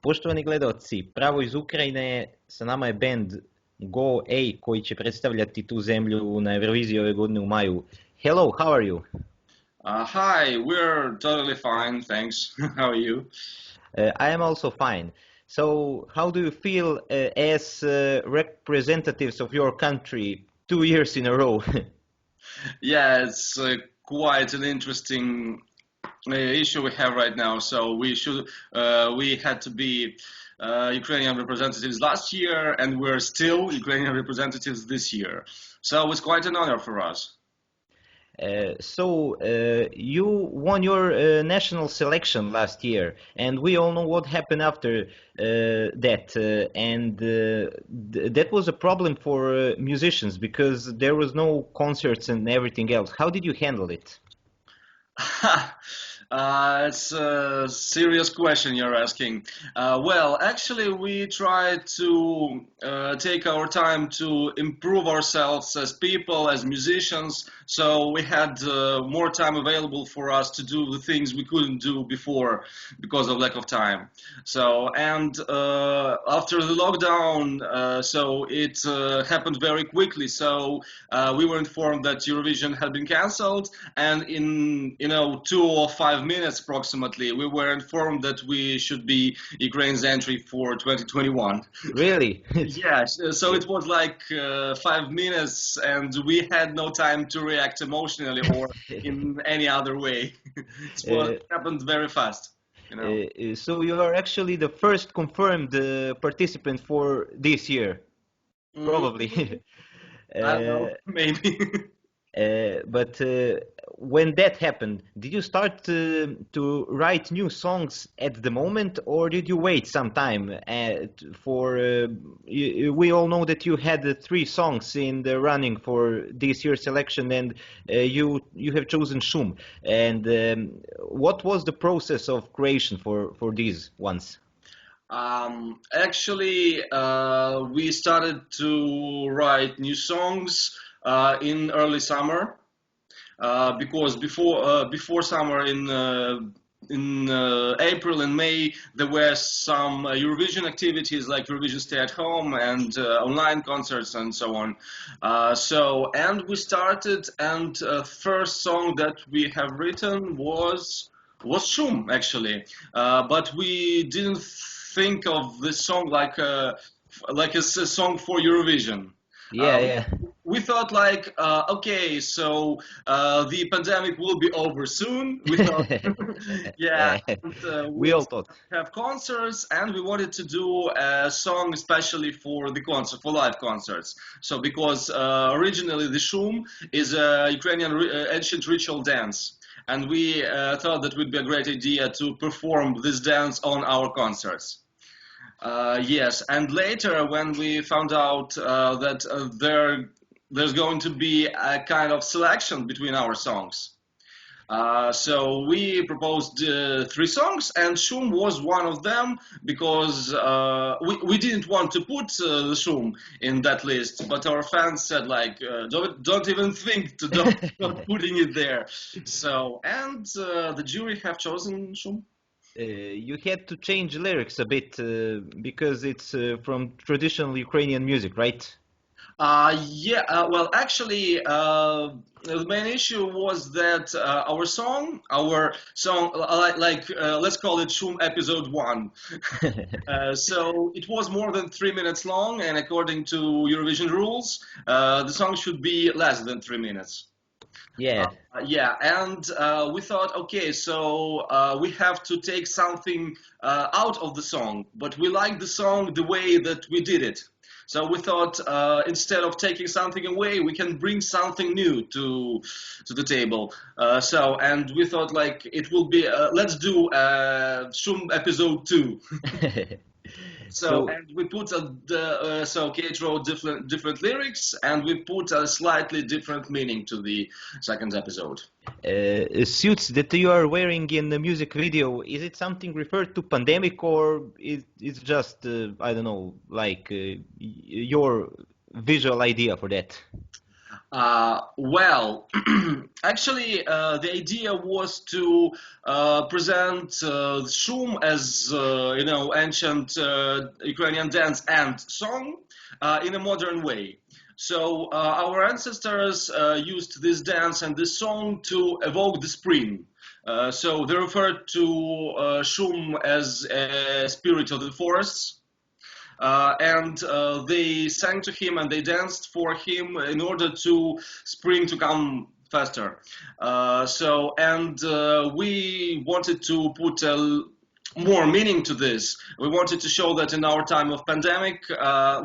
Poštovani gledaoci, pravo iz Ukrajine, sa nama je bend OGAE koji će predstavljati tu zemlju na Euroviziji ove godine u maju. Hello, how are you? Hi, we're totally fine, thanks. How are you? I am also fine. So, how do you feel as representatives of your country 2 years in a row? Yeah, it's quite an interesting issue we have right now. So we had to be Ukrainian representatives last year, and we're still Ukrainian representatives this year. So it's quite an honor for us. You won your national selection last year, and we all know what happened after that. That was a problem for musicians because there was no concerts and everything else. How did you handle it? It's a serious question you're asking. Well, actually, we tried to take our time to improve ourselves as people, as musicians, so we had more time available for us to do the things we couldn't do before because of lack of time. After the lockdown, so it happened very quickly. So we were informed that Eurovision had been cancelled, and in 2 or 5 minutes approximately, we were informed that we should be Ukraine's entry for 2021. Really? Yes. So it was like 5 minutes, and we had no time to react emotionally or in any other way. It happened very fast. So you are actually the first confirmed participant for this year, probably. I don't know, maybe. But when that happened, did you start to write new songs at the moment, or did you wait some time we all know that you had 3 songs in the running for this year's selection, and you have chosen Shum. And what was the process of creation for these ones? Actually, we started to write new songs in early summer, because before summer in April and May there were some Eurovision activities like Eurovision Stay at Home and online concerts and so on. And we started, and first song that we have written was Shum, actually, but we didn't think of this song like a song for Eurovision. Yeah. We thought like, okay, so the pandemic will be over soon. We thought, yeah. And, we all thought. Have concerts, and we wanted to do a song especially for live concerts. So because originally the Shum is a Ukrainian ancient ritual dance. And we thought that would be a great idea to perform this dance on our concerts. Yes, and later when we found out that there's going to be a kind of selection between our songs. So we proposed 3 songs, and Shum was one of them, because we didn't want to put the Shum in that list, but our fans said like, don't even think to not putting it there. So, and the jury have chosen Shum. You had to change lyrics a bit because it's from traditional Ukrainian music, right? Well, actually, the main issue was that our song, let's call it Shum episode 1. So it was more than 3 minutes long, and according to Eurovision rules, the song should be less than 3 minutes. Yeah. And we thought, okay, so we have to take something out of the song, but we like the song the way that we did it. So we thought, instead of taking something away, we can bring something new to the table. And we thought like it will be, let's do Shum episode 2. And we put Kate wrote different lyrics, and we put a slightly different meaning to the second episode. Suits that you are wearing in the music video, is it something referred to pandemic, or it's just I don't know, like your visual idea for that? Well, actually, the idea was to present Shum as ancient Ukrainian dance and song in a modern way. So our ancestors used this dance and this song to evoke the spring. So they referred to Shum as a spirit of the forests. And they sang to him and they danced for him in order to spring to come faster. We wanted to put more meaning to this. We wanted to show that in our time of pandemic,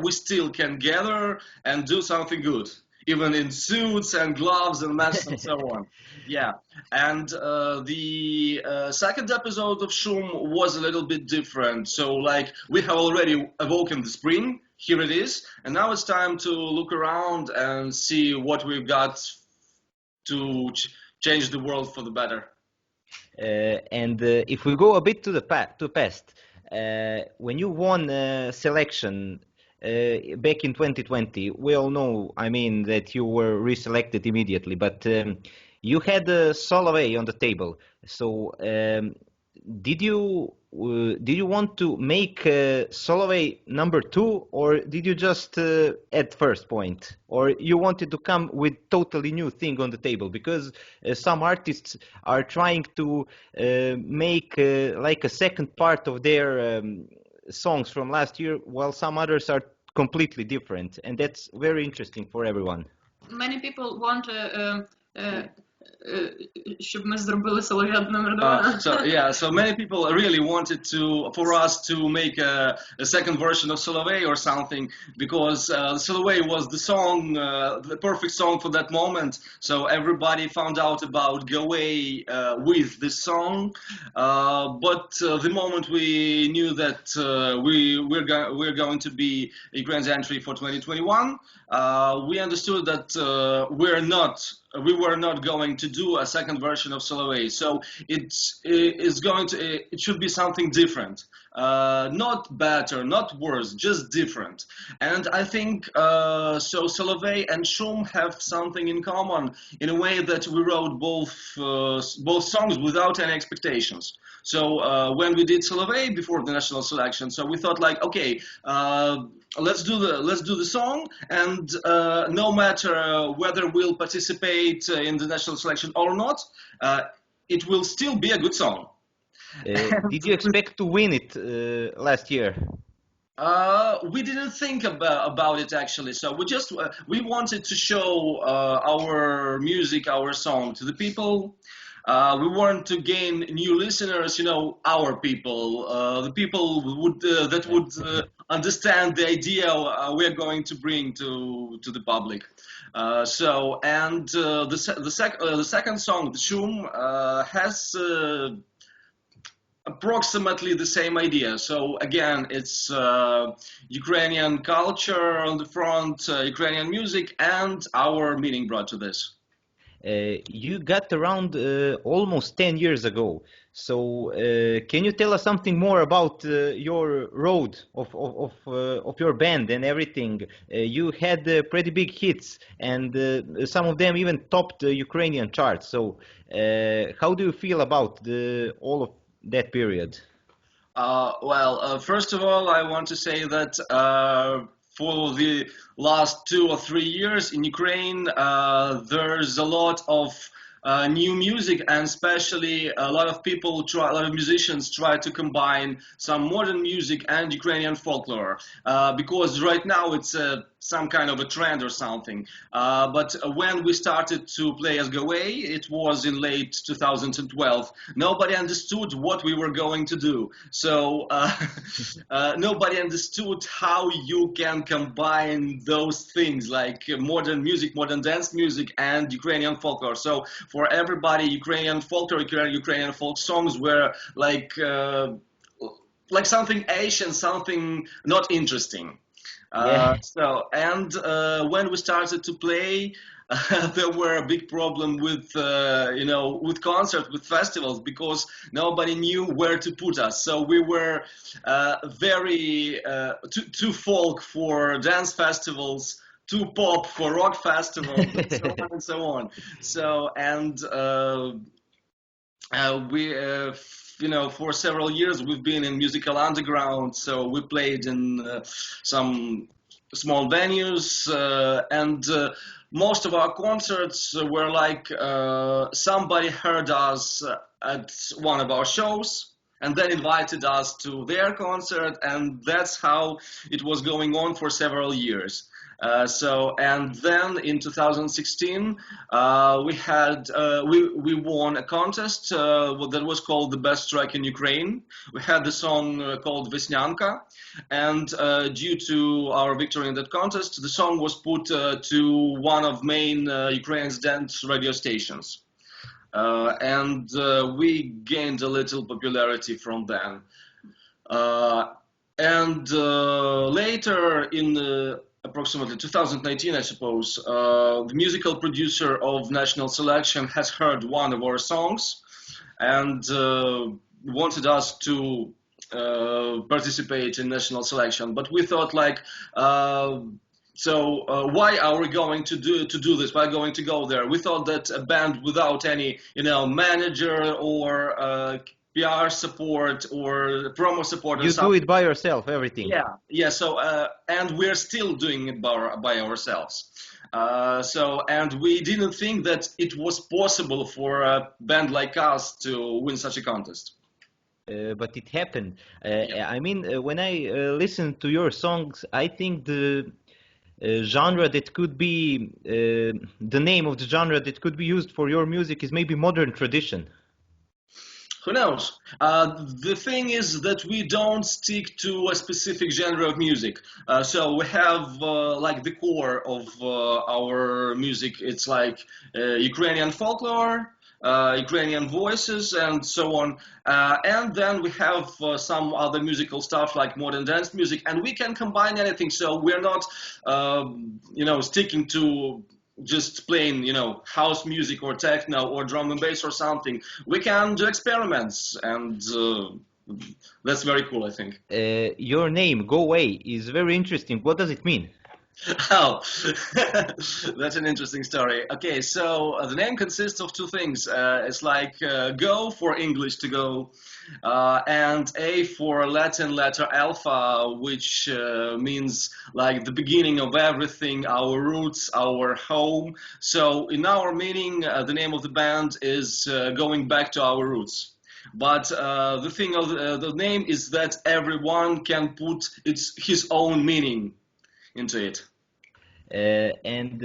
we still can gather and do something good, even in suits and gloves and masks and so on. Yeah, and the second episode of Shum was a little bit different. So, like, we have already awoken the spring. Here it is, and now it's time to look around and see what we've got to change the world for the better. If we go a bit to the past, when you won selection back in 2020, we all know, I mean, that you were reselected immediately, but you had Soloway on the table. So did you want to make Soloway number 2, or did you just at first point, or you wanted to come with totally new thing on the table? Because some artists are trying to make like a second part of their songs from last year, while some others are completely different, and that's very interesting for everyone. Many people want щоб ми зробили Солов'я номер 2. So many people really wanted for us to make a second version of Soloway or something, because Soloway was the song, the perfect song for that moment. So everybody found out about OGAE with this song. But the moment we knew that we're going to be a grand entry for 2021, we understood that we were not going to do a second version of Soloway. So it should be something different, not better, not worse, just different. And I think so Soloway and Shum have something in common in a way that we wrote both songs without any expectations. So when we did Soloway before the national selection, so we thought like, okay, let's do the song, and no matter whether we'll participate in the national selection or not, it will still be a good song. Did you expect to win it last year? We didn't think about it actually. So we wanted to show our music, our song to the people. We want to gain new listeners, our people, the people that would understand the idea we're going to bring to the public. The second song, the Shum, has approximately the same idea. So again, it's Ukrainian culture on the front, Ukrainian music, and our meaning brought to this. You got around almost 10 years ago. So can you tell us something more about your road of your band and everything? You had pretty big hits, and some of them even topped the Ukrainian charts. So how do you feel about all of that period? First of all, I want to say that for the last 2 or 3 years in Ukraine, there's a lot of new music, and especially a lot of musicians try to combine some modern music and Ukrainian folklore, because right now it's some kind of a trend or something. But when we started to play as OGAE, it was in late 2012. Nobody understood what we were going to do. So nobody understood how you can combine those things like modern music, modern dance music, and Ukrainian folklore. So for everybody, Ukrainian folklore, Ukrainian folk songs were like something Asian, something not interesting. When we started to play, there were a big problem with concerts, with festivals, because nobody knew where to put us. So we were very too folk for dance festivals, too pop for rock festivals, and so on and so on. So, and we, for several years we've been in musical underground. So we played in some small venues, and most of our concerts were like somebody heard us at one of our shows and then invited us to their concert, and that's how it was going on for several years. And then in 2016, we won a contest that was called the Best Track in Ukraine. We had the song called Vesnyanka, and due to our victory in that contest, the song was put to one of main Ukrainian dance radio stations. And we gained a little popularity from then. Later in approximately 2019, I suppose, the musical producer of National Selection has heard one of our songs and wanted us to participate in National Selection. But we thought, like, why are we going to do this? Why going to go there? We thought that a band without any, manager or PR support or promo support. You do it by yourself, everything. Yeah. So and we're still doing it by ourselves. And we didn't think that it was possible for a band like us to win such a contest. But it happened. I mean, when I listen to your songs, I think the genre that could be, the name of the genre that could be used for your music is maybe modern tradition. Who knows? The thing is that we don't stick to a specific genre of music. So we have like the core of our music. It's like Ukrainian folklore, Ukrainian voices, and so on. And then we have some other musical stuff like modern dance music, and we can combine anything. So we're not, sticking to just playing, house music or techno or drum and bass or something. We can do experiments, and that's very cool, I think. Your name, Go Away, is very interesting. What does it mean? Oh, that's an interesting story. Okay, so the name consists of two things. It's like go for English to go, and A for Latin letter alpha, which means like the beginning of everything, our roots, our home. So in our meaning, the name of the band is going back to our roots. But the thing of the name is that everyone can put his own meaning into it. And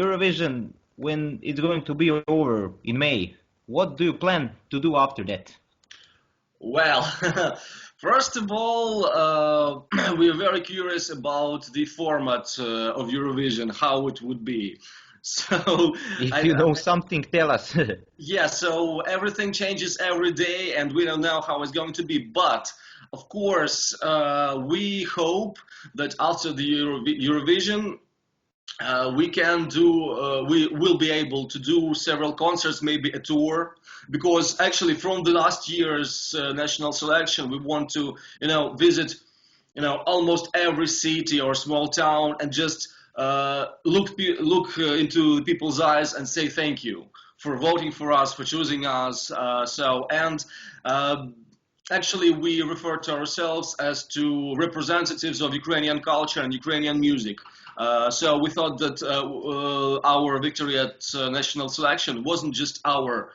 Eurovision, when it's going to be over in May, what do you plan to do after that? Well, first of all, we are very curious about the format of Eurovision, how it would be. So, if you know something, tell us. Yeah, so everything changes every day, and we don't know how it's going to be. But of course, we hope that after the Eurovision, we will be able to do several concerts, maybe a tour, because actually from the last year's national selection, we want to, visit, almost every city or small town and just look into people's eyes and say thank you for voting for us, for choosing us. Actually, we refer to ourselves as to representatives of Ukrainian culture and Ukrainian music. So we thought that our victory at national selection wasn't just our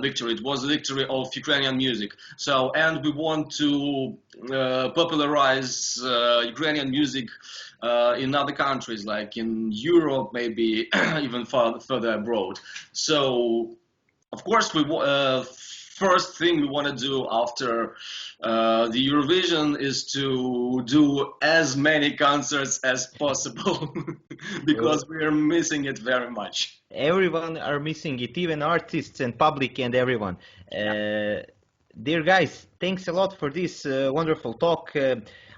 victory, it was a victory of Ukrainian music. So, and we want to popularize Ukrainian music in other countries, like in Europe, maybe even further abroad. So, of course, first thing we want to do after the Eurovision is to do as many concerts as possible because we are missing it very much. Everyone are missing it, even artists and public and everyone. Dear guys, thanks a lot for this wonderful talk.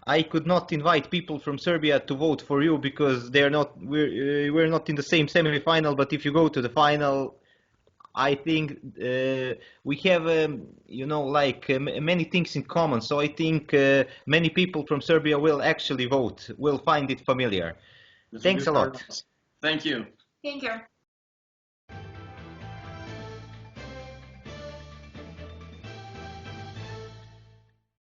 I could not invite people from Serbia to vote for you because we're not in the same semi-final, but if you go to the final, I think we have, many things in common. So I think many people from Serbia will actually vote, will find it familiar. Thanks a lot. Thank you. Thank you.